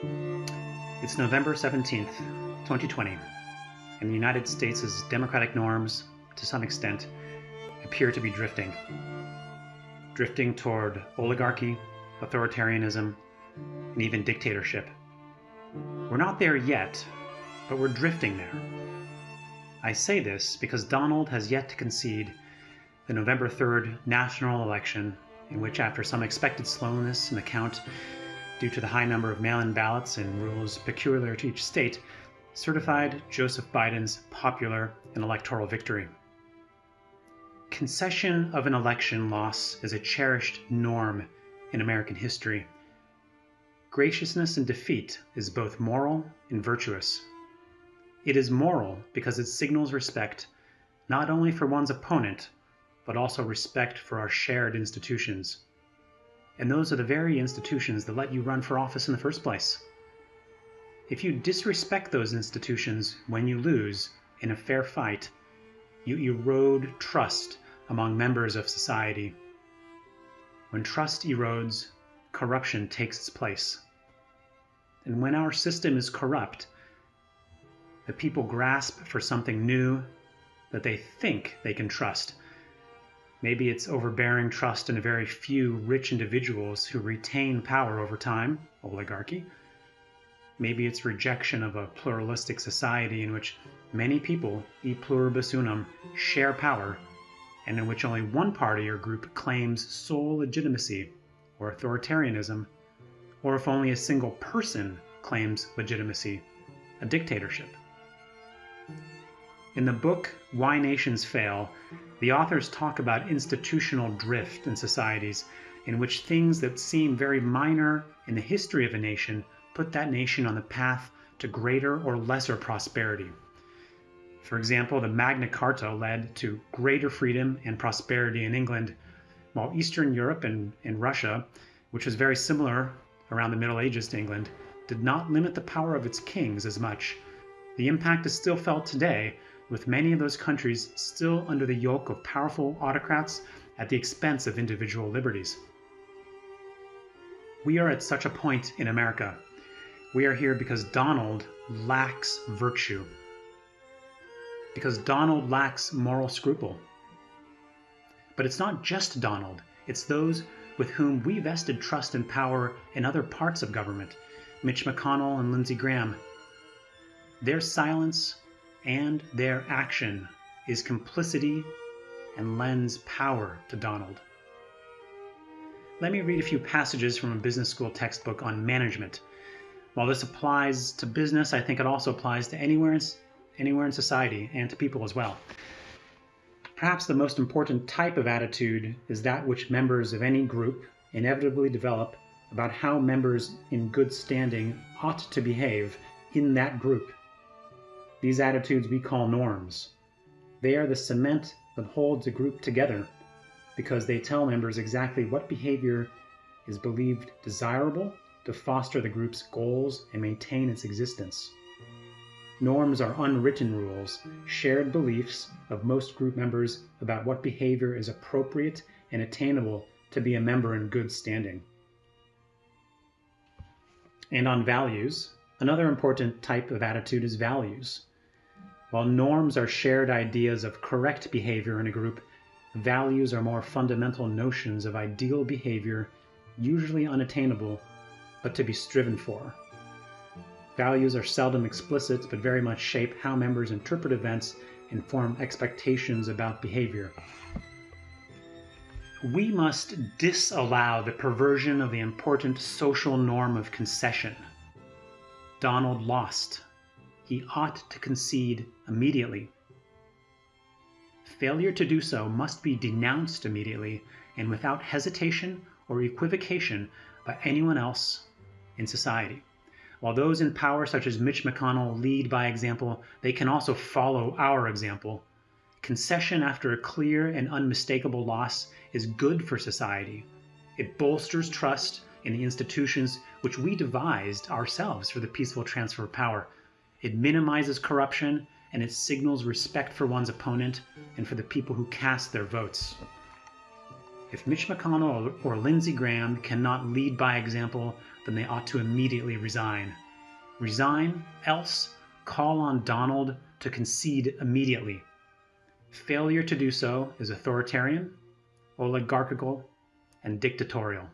It's November 17th, 2020, and the United States' democratic norms, to some extent, appear to be drifting toward oligarchy, authoritarianism, and even dictatorship. We're not there yet, but we're drifting there. I say this because Donald has yet to concede the November 3rd national election, in which, after some expected slowness in the count due to the high number of mail-in ballots and rules peculiar to each state, certified Joseph Biden's popular and electoral victory. Concession of an election loss is a cherished norm in American history. Graciousness in defeat is both moral and virtuous. It is moral because it signals respect not only for one's opponent, but also respect for our shared institutions. And those are the very institutions that let you run for office in the first place. If you disrespect those institutions when you lose in a fair fight, you erode trust among members of society. When trust erodes, corruption takes its place. And when our system is corrupt, the people grasp for something new that they think they can trust. Maybe it's overbearing trust in a very few rich individuals who retain power over time, oligarchy. Maybe it's rejection of a pluralistic society in which many people, e pluribus unum, share power, and in which only one party or group claims sole legitimacy or authoritarianism, or if only a single person claims legitimacy, a dictatorship. In the book Why Nations Fail, the authors talk about institutional drift in societies in which things that seem very minor in the history of a nation put that nation on the path to greater or lesser prosperity. For example, the Magna Carta led to greater freedom and prosperity in England, while Eastern Europe and Russia, which was very similar around the Middle Ages to England, did not limit the power of its kings as much. The impact is still felt today, with many of those countries still under the yoke of powerful autocrats at the expense of individual liberties. We are at such a point in America. We are here because Donald lacks virtue, because Donald lacks moral scruple. But it's not just Donald, it's those with whom we vested trust and power in other parts of government, Mitch McConnell and Lindsey Graham. Their silence and their action is complicity and lends power to Donald. Let me read a few passages from a business school textbook on management. While this applies to business, I think it also applies to anywhere in society and to people as well. Perhaps the most important type of attitude is that which members of any group inevitably develop about how members in good standing ought to behave in that group. These attitudes we call norms. They are the cement that holds a group together because they tell members exactly what behavior is believed desirable to foster the group's goals and maintain its existence. Norms are unwritten rules, shared beliefs of most group members about what behavior is appropriate and attainable to be a member in good standing. And on values, another important type of attitude is values. While norms are shared ideas of correct behavior in a group, values are more fundamental notions of ideal behavior, usually unattainable, but to be striven for. Values are seldom explicit, but very much shape how members interpret events and form expectations about behavior. We must disallow the perversion of the important social norm of concession. Donald lost. He ought to concede immediately. Failure to do so must be denounced immediately and without hesitation or equivocation by anyone else in society. While those in power, such as Mitch McConnell, lead by example, they can also follow our example. Concession after a clear and unmistakable loss is good for society. It bolsters trust in the institutions which we devised ourselves for the peaceful transfer of power. It minimizes corruption, and it signals respect for one's opponent and for the people who cast their votes. If Mitch McConnell or Lindsey Graham cannot lead by example, then they ought to immediately resign. Resign, else call on Donald to concede immediately. Failure to do so is authoritarian, oligarchical, and dictatorial.